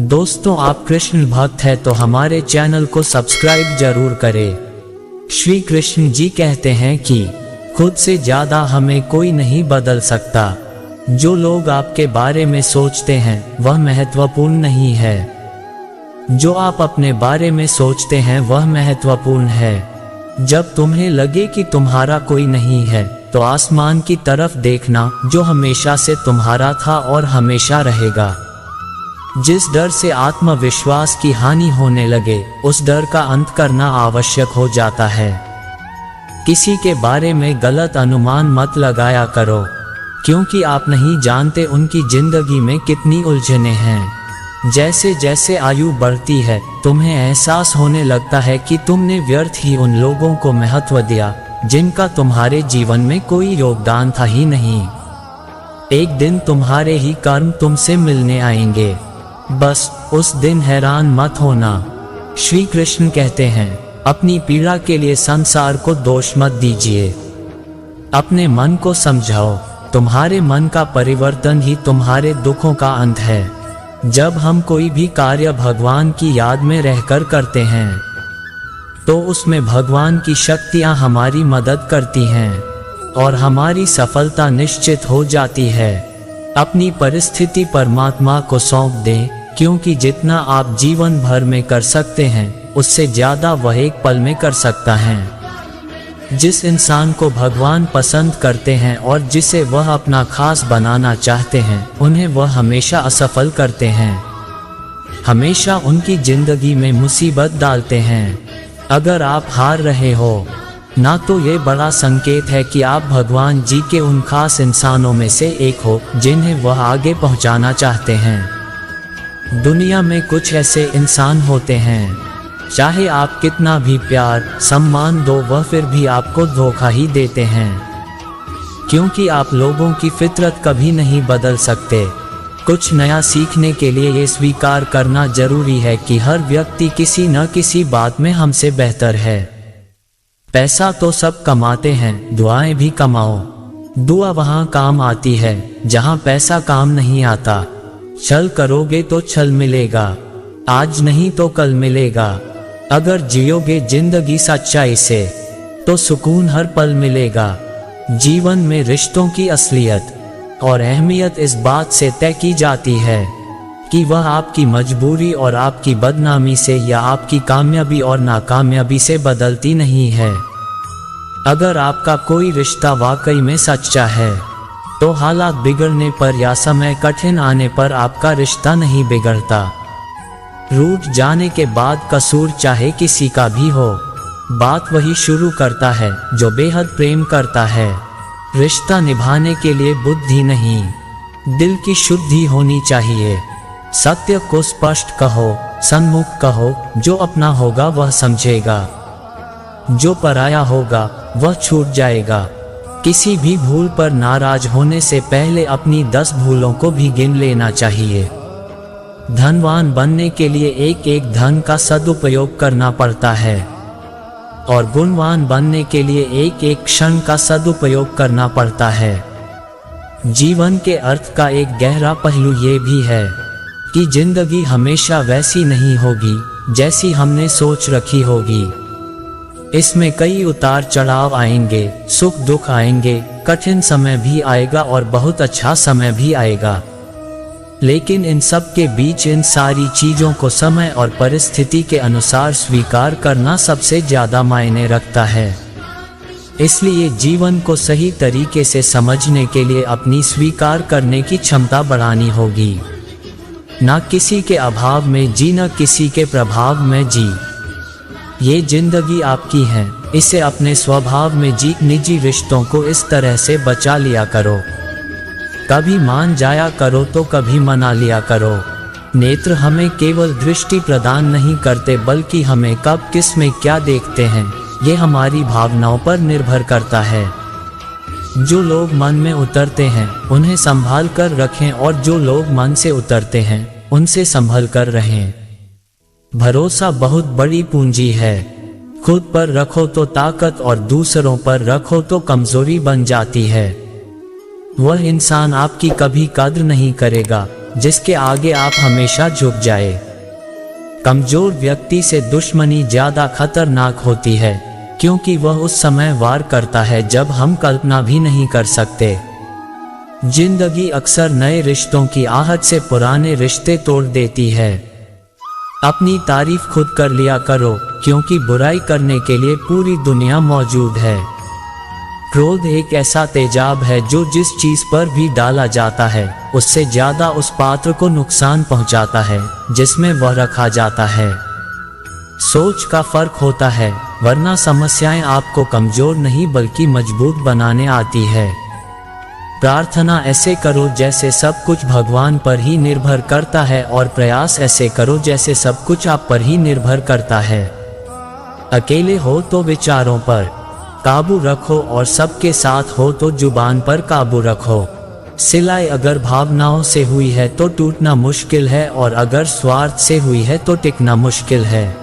दोस्तों, आप कृष्ण भक्त है तो हमारे चैनल को सब्सक्राइब जरूर करें। श्री कृष्ण जी कहते हैं कि खुद से ज्यादा हमें कोई नहीं बदल सकता। जो लोग आपके बारे में सोचते हैं वह महत्वपूर्ण नहीं है, जो आप अपने बारे में सोचते हैं वह महत्वपूर्ण है। जब तुम्हें लगे कि तुम्हारा कोई नहीं है तो आसमान की तरफ देखना, जो हमेशा से तुम्हारा था और हमेशा रहेगा। जिस डर से आत्मविश्वास की हानि होने लगे, उस डर का अंत करना आवश्यक हो जाता है। किसी के बारे में गलत अनुमान मत लगाया करो, क्योंकि आप नहीं जानते उनकी जिंदगी में कितनी उलझनें हैं। जैसे जैसे आयु बढ़ती है, तुम्हें एहसास होने लगता है कि तुमने व्यर्थ ही उन लोगों को महत्व दिया जिनका तुम्हारे जीवन में कोई योगदान था ही नहीं। एक दिन तुम्हारे ही कर्म तुमसे मिलने आएंगे, बस उस दिन हैरान मत होना। श्री कृष्ण कहते हैं, अपनी पीड़ा के लिए संसार को दोष मत दीजिए, अपने मन को समझाओ। तुम्हारे मन का परिवर्तन ही तुम्हारे दुखों का अंत है। जब हम कोई भी कार्य भगवान की याद में रहकर करते हैं तो उसमें भगवान की शक्तियां हमारी मदद करती हैं और हमारी सफलता निश्चित हो जाती है। अपनी परिस्थिति परमात्मा को सौंप दें, क्योंकि जितना आप जीवन भर में कर सकते हैं उससे ज्यादा वह एक पल में कर सकता है। जिस इंसान को भगवान पसंद करते हैं और जिसे वह अपना खास बनाना चाहते हैं, उन्हें वह हमेशा असफल करते हैं, हमेशा उनकी जिंदगी में मुसीबत डालते हैं। अगर आप हार रहे हो ना, तो ये बड़ा संकेत है कि आप भगवान जी के उन खास इंसानों में से एक हो जिन्हें वह आगे पहुंचाना चाहते हैं। दुनिया में कुछ ऐसे इंसान होते हैं, चाहे आप कितना भी प्यार सम्मान दो, वह फिर भी आपको धोखा ही देते हैं, क्योंकि आप लोगों की फितरत कभी नहीं बदल सकते। कुछ नया सीखने के लिए ये स्वीकार करना जरूरी है कि हर व्यक्ति किसी न किसी बात में हमसे बेहतर है। पैसा तो सब कमाते हैं, दुआएं भी कमाओ। दुआ वहां काम आती है जहां पैसा काम नहीं आता। छल करोगे तो छल मिलेगा, आज नहीं तो कल मिलेगा। अगर जियोगे जिंदगी सच्चाई से तो सुकून हर पल मिलेगा। जीवन में रिश्तों की असलियत और अहमियत इस बात से तय की जाती है कि वह आपकी मजबूरी और आपकी बदनामी से या आपकी कामयाबी और नाकामयाबी से बदलती नहीं है। अगर आपका कोई रिश्ता वाकई में सच्चा है तो हालात बिगड़ने पर या समय कठिन आने पर आपका रिश्ता नहीं बिगड़ता। रूठ जाने के बाद कसूर चाहे किसी का भी हो, बात वही शुरू करता है जो बेहद प्रेम करता है। रिश्ता निभाने के लिए बुद्धि नहीं, दिल की शुद्धि होनी चाहिए। सत्य को स्पष्ट कहो, सन्मुख कहो। जो अपना होगा वह समझेगा, जो पराया होगा वह छूट जाएगा। किसी भी भूल पर नाराज होने से पहले अपनी 10 भूलों को भी गिन लेना चाहिए। धनवान बनने के लिए एक एक धन का सदुपयोग करना पड़ता है और गुणवान बनने के लिए एक एक क्षण का सदुपयोग करना पड़ता है। जीवन के अर्थ का एक गहरा पहलू ये भी है कि जिंदगी हमेशा वैसी नहीं होगी जैसी हमने सोच रखी होगी। इसमें कई उतार चढ़ाव आएंगे, सुख दुख आएंगे, कठिन समय भी आएगा और बहुत अच्छा समय भी आएगा। लेकिन इन सब के बीच इन सारी चीजों को समय और परिस्थिति के अनुसार स्वीकार करना सबसे ज्यादा मायने रखता है। इसलिए जीवन को सही तरीके से समझने के लिए अपनी स्वीकार करने की क्षमता बढ़ानी होगी। ना किसी के अभाव में जी, न किसी के प्रभाव में जी। ये जिंदगी आपकी है, इसे अपने स्वभाव में जी। निजी रिश्तों को इस तरह से बचा लिया करो, कभी मान जाया करो तो कभी मना लिया करो। नेत्र हमें केवल दृष्टि प्रदान नहीं करते, बल्कि हमें कब किस में क्या देखते हैं ये हमारी भावनाओं पर निर्भर करता है। जो लोग मन में उतरते हैं उन्हें संभाल कर रखें और जो लोग मन से उतरते हैं उनसे संभल कर रहें। भरोसा बहुत बड़ी पूंजी है। खुद पर रखो तो ताकत और दूसरों पर रखो तो कमजोरी बन जाती है। वह इंसान आपकी कभी कद्र नहीं करेगा जिसके आगे आप हमेशा झुक जाए। कमजोर व्यक्ति से दुश्मनी ज्यादा खतरनाक होती है, क्योंकि वह उस समय वार करता है जब हम कल्पना भी नहीं कर सकते। जिंदगी अक्सर नए रिश्तों की आहट से पुराने रिश्ते तोड़ देती है। अपनी तारीफ खुद कर लिया करो, क्योंकि बुराई करने के लिए पूरी दुनिया मौजूद है। क्रोध एक ऐसा तेजाब है जो जिस चीज पर भी डाला जाता है उससे ज्यादा उस पात्र को नुकसान पहुंचाता है जिसमें वह रखा जाता है। सोच का फर्क होता है, वरना समस्याएं आपको कमजोर नहीं बल्कि मजबूत बनाने आती है। प्रार्थना ऐसे करो जैसे सब कुछ भगवान पर ही निर्भर करता है, और प्रयास ऐसे करो जैसे सब कुछ आप पर ही निर्भर करता है। अकेले हो तो विचारों पर काबू रखो, और सबके साथ हो तो जुबान पर काबू रखो। सिलाई अगर भावनाओं से हुई है तो टूटना मुश्किल है, और अगर स्वार्थ से हुई है तो टिकना मुश्किल है।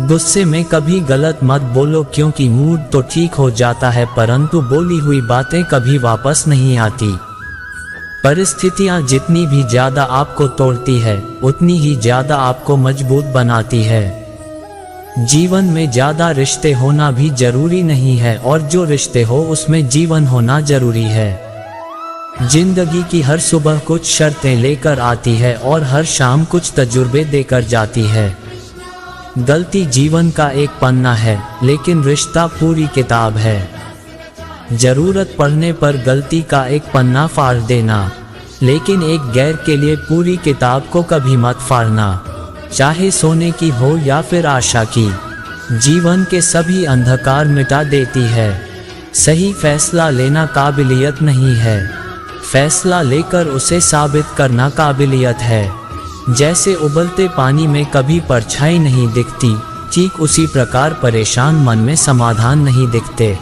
गुस्से में कभी गलत मत बोलो, क्योंकि मूड तो ठीक हो जाता है परंतु बोली हुई बातें कभी वापस नहीं आती। परिस्थितियां जितनी भी ज्यादा आपको तोड़ती है उतनी ही ज्यादा आपको मजबूत बनाती है। जीवन में ज्यादा रिश्ते होना भी जरूरी नहीं है, और जो रिश्ते हो उसमें जीवन होना जरूरी है। जिंदगी की हर सुबह कुछ शर्तें लेकर आती है और हर शाम कुछ तजुर्बे देकर जाती है। गलती जीवन का एक पन्ना है, लेकिन रिश्ता पूरी किताब है। जरूरत पड़ने पर गलती का एक पन्ना फाड़ देना, लेकिन एक गैर के लिए पूरी किताब को कभी मत फाड़ना, चाहे सोने की हो या फिर आशा की। जीवन के सभी अंधकार मिटा देती है। सही फैसला लेना काबिलियत नहीं है, फैसला लेकर उसे साबित करना काबिलियत है। जैसे उबलते पानी में कभी परछाई नहीं दिखती, ठीक उसी प्रकार परेशान मन में समाधान नहीं दिखते।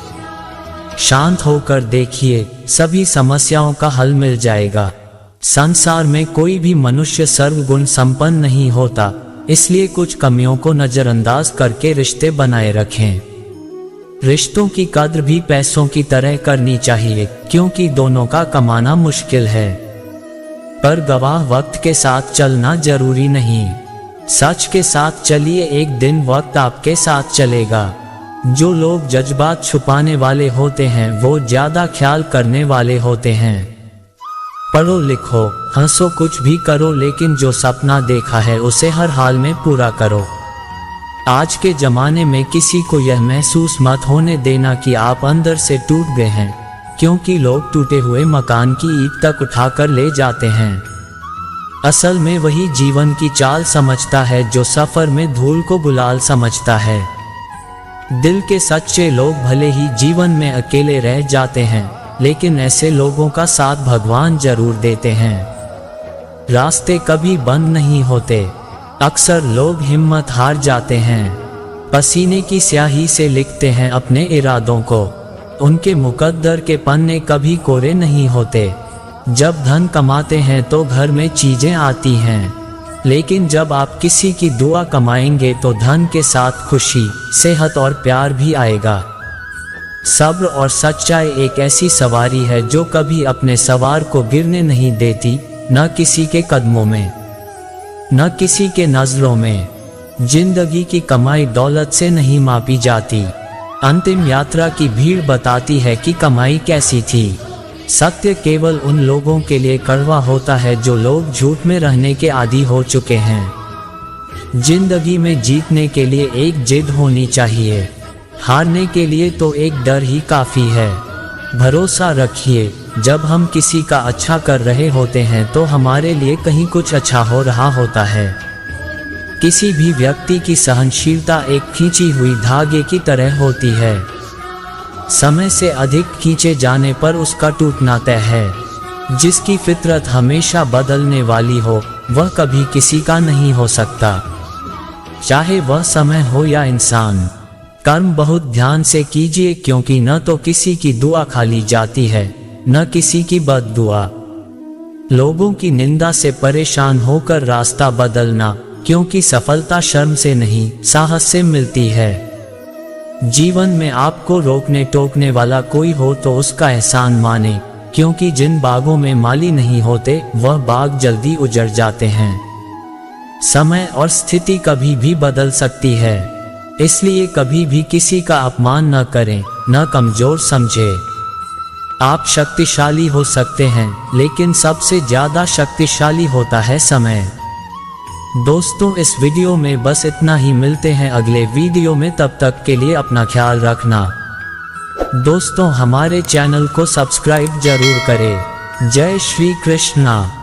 शांत होकर देखिए, सभी समस्याओं का हल मिल जाएगा। संसार में कोई भी मनुष्य सर्वगुण संपन्न नहीं होता, इसलिए कुछ कमियों को नजरअंदाज करके रिश्ते बनाए रखें। रिश्तों की कद्र भी पैसों की तरह करनी चाहिए, क्योंकि दोनों का कमाना मुश्किल है। पर गवाह वक्त के साथ चलना जरूरी नहीं। सच के साथ चलिए, एक दिन वक्त आपके साथ चलेगा। जो लोग जज्बात छुपाने वाले होते हैं वो ज्यादा ख्याल करने वाले होते हैं। पढ़ो लिखो, हंसो, कुछ भी करो, लेकिन जो सपना देखा है उसे हर हाल में पूरा करो। आज के जमाने में किसी को यह महसूस मत होने देना कि आप अंदर से टूट गए हैं, क्योंकि लोग टूटे हुए मकान की ईंट तक उठाकर ले जाते हैं। असल में वही जीवन की चाल समझता है जो सफर में धूल को गुलाल समझता है। दिल के सच्चे लोग भले ही जीवन में अकेले रह जाते हैं, लेकिन ऐसे लोगों का साथ भगवान जरूर देते हैं। रास्ते कभी बंद नहीं होते, अक्सर लोग हिम्मत हार जाते हैं। पसीने की स्याही से लिखते हैं अपने इरादों को, उनके मुकद्दर के पन्ने कभी कोरे नहीं होते। जब धन कमाते हैं तो घर में चीजें आती हैं, लेकिन जब आप किसी की दुआ कमाएंगे तो धन के साथ खुशी, सेहत और प्यार भी आएगा। सब्र और सच्चाई एक ऐसी सवारी है जो कभी अपने सवार को गिरने नहीं देती, न किसी के कदमों में, न किसी के नजरों में। जिंदगी की कमाई दौलत से नहीं मापी जाती। अंतिम यात्रा की भीड़ बताती है कि कमाई कैसी थी। सत्य केवल उन लोगों के लिए कड़वा होता है जो लोग झूठ में रहने के आदी हो चुके हैं। जिंदगी में जीतने के लिए एक जिद होनी चाहिए, हारने के लिए तो एक डर ही काफी है। भरोसा रखिए, जब हम किसी का अच्छा कर रहे होते हैं तो हमारे लिए कहीं कुछ अच्छा हो रहा होता है। किसी भी व्यक्ति की सहनशीलता एक खींची हुई धागे की तरह होती है। समय से अधिक खींचे जाने पर उसका टूटना तय है। जिसकी फितरत हमेशा बदलने वाली हो वह कभी किसी का नहीं हो सकता, चाहे वह समय हो या इंसान। कर्म बहुत ध्यान से कीजिए, क्योंकि न तो किसी की दुआ खाली जाती है न किसी की बद्दुआ। लोगों की निंदा से परेशान होकर रास्ता बदलना, क्योंकि सफलता शर्म से नहीं साहस से मिलती है। जीवन में आपको रोकने टोकने वाला कोई हो तो उसका एहसान माने, क्योंकि जिन बागों में माली नहीं होते वह बाग जल्दी उजड़ जाते हैं। समय और स्थिति कभी भी बदल सकती है, इसलिए कभी भी किसी का अपमान न करें, न कमजोर समझे। आप शक्तिशाली हो सकते हैं, लेकिन सबसे ज्यादा शक्तिशाली होता है समय। दोस्तों, इस वीडियो में बस इतना ही। मिलते हैं अगले वीडियो में, तब तक के लिए अपना ख्याल रखना। दोस्तों, हमारे चैनल को सब्सक्राइब जरूर करें। जय श्री कृष्णा।